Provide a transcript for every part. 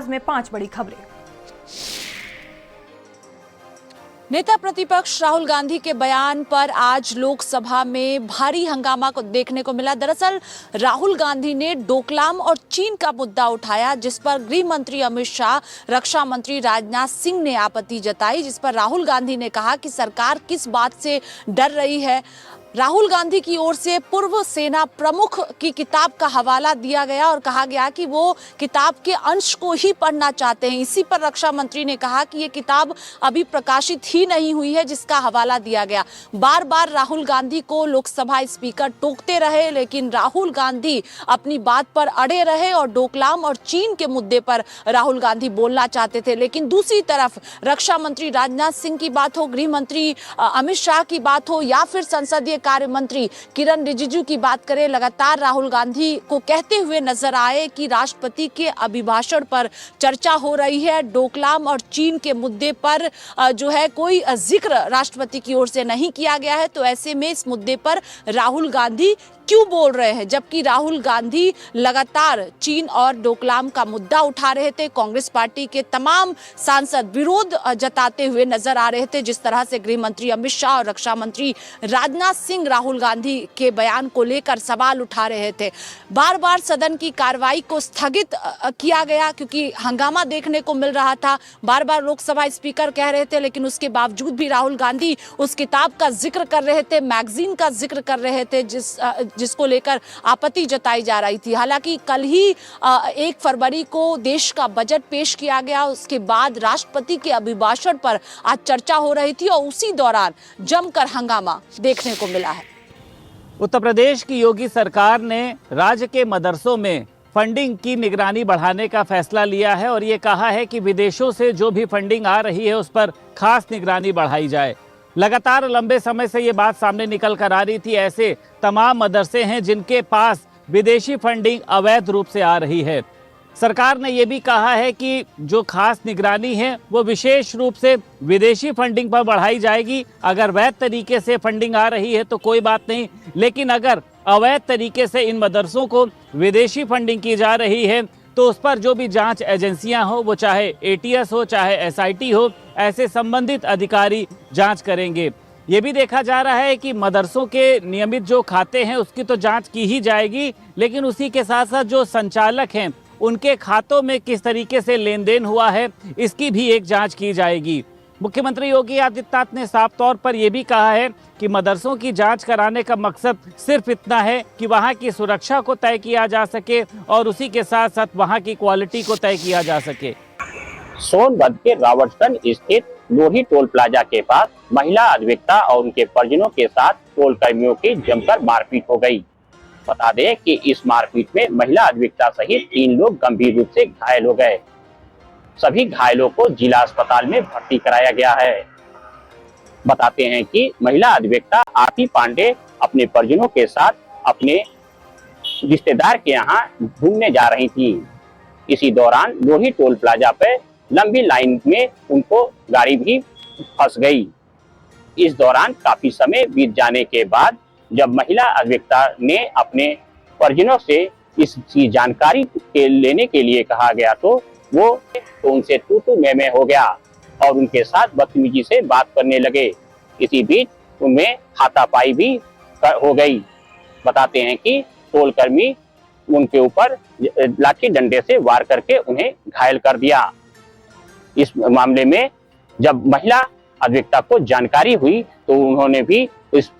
आवाज में 5 बड़ी खबरें। नेता प्रतिपक्ष राहुल गांधी के बयान पर आज लोकसभा में भारी हंगामा को देखने को मिला। दरअसल राहुल गांधी ने डोकलाम और चीन का मुद्दा उठाया, जिस पर गृह मंत्री अमित शाह, रक्षा मंत्री राजनाथ सिंह ने आपत्ति जताई, जिस पर राहुल गांधी ने कहा कि सरकार किस बात से डर रही है। राहुल गांधी की ओर से पूर्व सेना प्रमुख की किताब का हवाला दिया गया और कहा गया कि वो किताब के अंश को ही पढ़ना चाहते हैं। इसी पर रक्षा मंत्री ने कहा कि ये किताब अभी प्रकाशित ही नहीं हुई है, जिसका हवाला दिया गया। बार बार राहुल गांधी को लोकसभा स्पीकर टोकते रहे, लेकिन राहुल गांधी अपनी बात पर अड़े रहे और डोकलाम और चीन के मुद्दे पर राहुल गांधी बोलना चाहते थे। लेकिन दूसरी तरफ रक्षा मंत्री राजनाथ सिंह की बात हो, गृह मंत्री अमित शाह की बात हो या फिर संसदीय कार्य मंत्री किरण रिजिजू की बात करें, लगातार राहुल गांधी को कहते हुए नजर आए कि राष्ट्रपति के अभिभाषण पर चर्चा हो रही है। डोकलाम और चीन के मुद्दे पर जो है कोई जिक्र राष्ट्रपति की ओर से नहीं किया गया है। तो ऐसे में इस मुद्दे पर राहुल गांधी क्यों बोल रहे हैं, जबकि राहुल गांधी लगातार चीन और डोकलाम का मुद्दा उठा रहे थे। कांग्रेस पार्टी के तमाम सांसद विरोध जताते हुए नजर आ रहे थे। जिस तरह से गृह मंत्री अमित शाह और रक्षा मंत्री राजनाथ सिंह राहुल गांधी के बयान को लेकर सवाल उठा रहे थे। बार बार सदन की कार्रवाई को स्थगित किया गया क्योंकि हंगामा देखने को मिल रहा था। बार बार लोकसभा स्पीकर कह रहे थे, लेकिन उसके बावजूद भी राहुल गांधी उस किताब का जिक्र कर रहे थे, मैगजीन का जिक्र कर रहे थे, जिसको लेकर आपत्ति जताई जा रही थी। हालांकि कल ही 1 फरवरी को देश का बजट पेश किया गया, उसके बाद राष्ट्रपति के अभिभाषण पर आज चर्चा हो रही थी और उसी दौरान जमकर हंगामा देखने को मिला है। उत्तर प्रदेश की योगी सरकार ने राज्य के मदरसों में फंडिंग की निगरानी बढ़ाने का फैसला लिया है और ये कहा है कि विदेशों से जो भी फंडिंग आ रही है उस पर खास निगरानी बढ़ाई जाए। लगातार लंबे समय से ये बात सामने निकल कर आ रही थी। ऐसे तमाम मदरसे हैं जिनके पास विदेशी फंडिंग अवैध रूप से आ रही है। सरकार ने ये भी कहा है कि जो खास निगरानी है वो विशेष रूप से विदेशी फंडिंग पर बढ़ाई जाएगी। अगर वैध तरीके से फंडिंग आ रही है तो कोई बात नहीं, लेकिन अगर अवैध तरीके से इन मदरसों को विदेशी फंडिंग की जा रही है तो उस पर जो भी जांच एजेंसियां हो, वो चाहे एटीएस हो चाहे एसआईटी हो, ऐसे संबंधित अधिकारी जांच करेंगे। ये भी देखा जा रहा है कि मदरसों के नियमित जो खाते हैं उसकी तो जांच की ही जाएगी, लेकिन उसी के साथ साथ जो संचालक हैं उनके खातों में किस तरीके से लेन देन हुआ है इसकी भी एक जांच की जाएगी। मुख्यमंत्री योगी आदित्यनाथ ने साफ तौर पर यह भी कहा है कि मदरसों की जांच कराने का मकसद सिर्फ इतना है कि वहां की सुरक्षा को तय किया जा सके और उसी के साथ साथ वहां की क्वालिटी को तय किया जा सके। सोनभद्र के रावटगंज स्थित लोही टोल प्लाजा के पास महिला अधिवक्ता और उनके परिजनों के साथ टोल कर्मियों की जमकर मारपीट हो गई। बता दें कि इस मारपीट में महिला अधिवक्ता सहित 3 लोग गंभीर रूप से घायल हो गए। सभी घायलों को जिला अस्पताल में भर्ती कराया गया है। बताते हैं कि महिला अधिवक्ता आरती पांडे अपने परिजनों के साथ अपने रिश्तेदार के यहाँ घूमने जा रही थी। इसी दौरान लोही टोल प्लाजा पर लंबी लाइन में उनको गाड़ी भी फंस गई। इस दौरान काफी समय बीत जाने के बाद जब महिला अधिवक्ता ने अपने परिजनों से इसकी जानकारी लेने के लिए कहा गया तो वो उनसे तू मैं हो गया और उनके साथ बदतमीजी से बात करने लगे। इसी बीच उनमें हाथापाई भी हो गई। बताते हैं कि टोल कर्मी उनके ऊपर लाठी डंडे से वार करके उन्हें घायल कर दिया। इस मामले में जब महिला अधिवक्ता को जानकारी हुई तो उन्होंने भी इस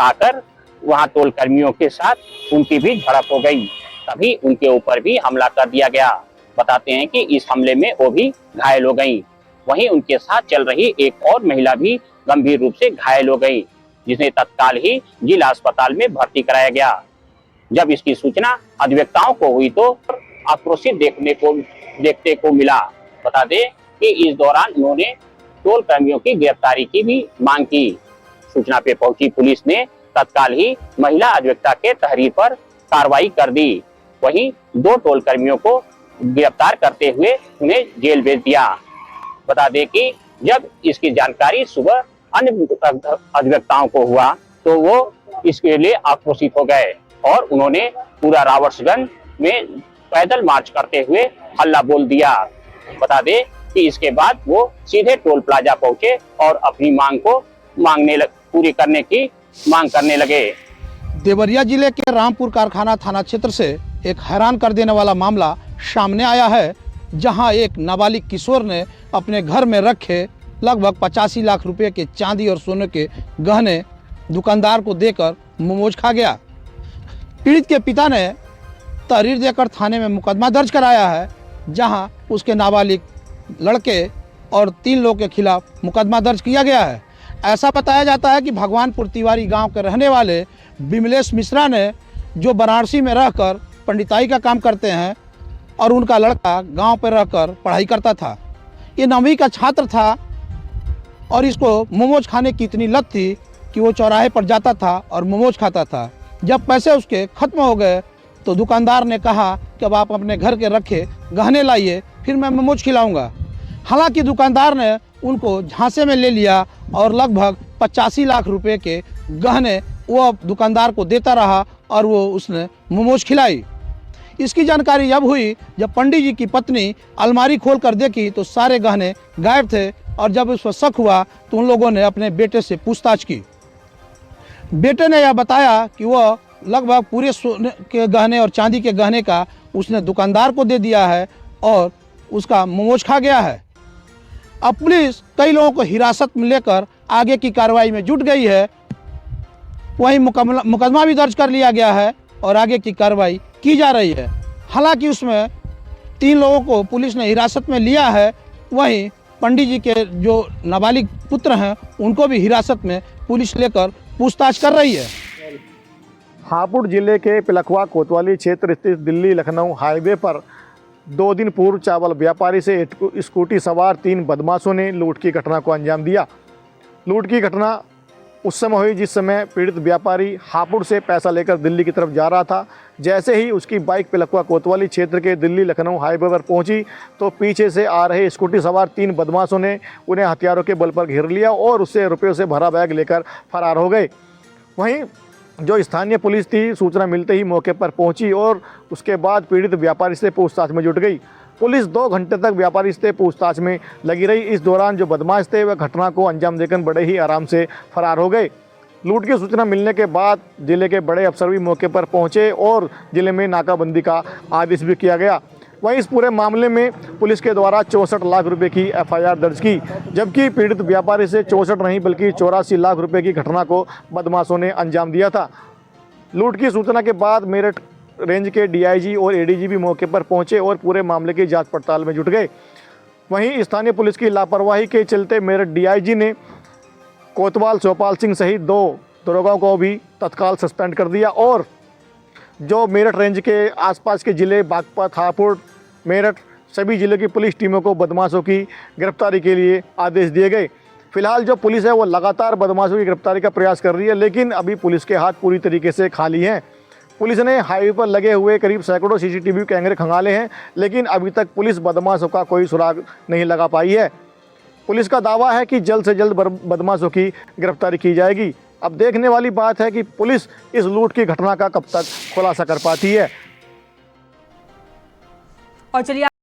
आकर वहां टोल कर्मियों के साथ उनकी भी झड़प हो गई। तभी उनके ऊपर भी हमला कर दिया गया। बताते हैं कि इस हमले में वो भी घायल हो गई। वहीं उनके साथ चल रही एक और महिला भी गंभीर रूप से घायल हो गई, जिसे तत्काल ही जिला अस्पताल में भर्ती कराया गया। जब इसकी सूचना अधिवक्ताओं को हुई तो आक्रोशित देखते को मिला। बता दें कि इस दौरान उन्होंने टोल कर्मियों की गिरफ्तारी की भी मांग की। सूचना पे पहुंची पुलिस ने तत्काल ही महिला अधिवक्ता के तहरीर पर कार्रवाई कर दी। वहीं 2 टोल कर्मियों को गिरफ्तार करते हुए उन्हें जेल भेज दिया। बता दें कि जब इसकी जानकारी सुबह अन्य अधिवक्ताओं को हुआ तो वो इसके लिए आक्रोशित हो गए और उन्होंने पूरा रावटगंज में पैदल मार्च करते हुए हल्ला बोल दिया। बता दें कि इसके बाद वो सीधे टोल प्लाजा पहुंचे और अपनी मांग को पूरी करने की मांग करने लगे। देवरिया जिले के रामपुर कारखाना थाना क्षेत्र से एक हैरान कर देने वाला मामला सामने आया है, जहां एक नाबालिग किशोर ने अपने घर में रखे लगभग 85 लाख रुपए के चांदी और सोने के गहने दुकानदार को देकर मोमोज खा गया। पीड़ित के पिता ने तहरीर देकर थाने में मुकदमा दर्ज कराया है, जहां उसके नाबालिग लड़के और 3 लोगों के खिलाफ मुकदमा दर्ज किया गया है। ऐसा बताया जाता है कि भगवानपुर तिवारी गांव के रहने वाले विमलेश मिश्रा ने, जो वाराणसी में रहकर पंडिताई का काम करते हैं, और उनका लड़का गांव पर रहकर पढ़ाई करता था। ये 9वीं का छात्र था और इसको मोमोज खाने की इतनी लत थी कि वो चौराहे पर जाता था और मोमोज खाता था। जब पैसे उसके खत्म हो गए तो दुकानदार ने कहा कि अब आप अपने घर के रखे गहने लाइए, फिर मैं मोमोज खिलाऊंगा। हालांकि दुकानदार ने उनको झांसे में ले लिया और लगभग 85 लाख रुपए के गहने वो दुकानदार को देता रहा और वो उसने मोमोज खिलाई। इसकी जानकारी जब हुई, जब पंडित जी की पत्नी अलमारी खोल कर देखी तो सारे गहने गायब थे, और जब उस पर शक हुआ तो उन लोगों ने अपने बेटे से पूछताछ की। बेटे ने यह बताया कि वह लगभग पूरे सोने के गहने और चांदी के गहने का उसने दुकानदार को दे दिया है और उसका मोमोज खा गया है। अब पुलिस कई लोगों को हिरासत में लेकर आगे की कार्रवाई में जुट गई है। वहीं मुकदमा भी दर्ज कर लिया गया है और आगे की कार्रवाई की जा रही है। हालांकि उसमें 3 लोगों को पुलिस ने हिरासत में लिया है। वहीं पंडित जी के जो नाबालिग पुत्र हैं उनको भी हिरासत में पुलिस लेकर पूछताछ कर रही है। हापुड़ जिले के पिलखवा कोतवाली क्षेत्र स्थित दिल्ली लखनऊ हाईवे पर 2 दिन पूर्व चावल व्यापारी से स्कूटी सवार 3 बदमाशों ने लूट की घटना को अंजाम दिया। लूट की घटना उस समय हुई जिस समय पीड़ित व्यापारी हापुड़ से पैसा लेकर दिल्ली की तरफ जा रहा था। जैसे ही उसकी बाइक पिलखवा कोतवाली क्षेत्र के दिल्ली लखनऊ हाईवे पर पहुंची तो पीछे से आ रहे स्कूटी सवार 3 बदमाशों ने उन्हें हथियारों के बल पर घेर लिया और उससे रुपयों से भरा बैग लेकर फरार हो गए। वहीं जो स्थानीय पुलिस थी, सूचना मिलते ही मौके पर पहुंची और उसके बाद पीड़ित व्यापारी से पूछताछ में जुट गई। पुलिस 2 घंटे तक व्यापारी से पूछताछ में लगी रही। इस दौरान जो बदमाश थे वह घटना को अंजाम देकर बड़े ही आराम से फरार हो गए। लूट की सूचना मिलने के बाद जिले के बड़े अफसर भी मौके पर पहुंचे और जिले में नाकाबंदी का आदेश भी किया गया। वहीं इस पूरे मामले में पुलिस के द्वारा 64 लाख रुपए की FIR दर्ज की, जबकि पीड़ित व्यापारी से 64 नहीं बल्कि 84 लाख रुपए की घटना को बदमाशों ने अंजाम दिया था। लूट की सूचना के बाद मेरठ रेंज के DIG और ADG भी मौके पर पहुंचे और पूरे मामले की जांच पड़ताल में जुट गए। वहीं स्थानीय पुलिस की लापरवाही के चलते मेरठ DIG ने कोतवाल चौपाल सिंह सहित 2 दरोगाओं को भी तत्काल सस्पेंड कर दिया और जो मेरठ रेंज के आसपास के ज़िले बागपत, हापुड़, मेरठ सभी ज़िले की पुलिस टीमों को बदमाशों की गिरफ्तारी के लिए आदेश दिए गए। फिलहाल जो पुलिस है वो लगातार बदमाशों की गिरफ्तारी का प्रयास कर रही है, लेकिन अभी पुलिस के हाथ पूरी तरीके से खाली हैं। पुलिस ने हाईवे पर लगे हुए करीब सैकड़ों CCTV कैमरे खंगाले हैं, लेकिन अभी तक पुलिस बदमाशों का कोई सुराग नहीं लगा पाई है। पुलिस का दावा है कि जल्द से जल्द बदमाशों की गिरफ्तारी की जाएगी। अब देखने वाली बात है कि पुलिस इस लूट की घटना का कब तक खुलासा कर पाती है। और चलिए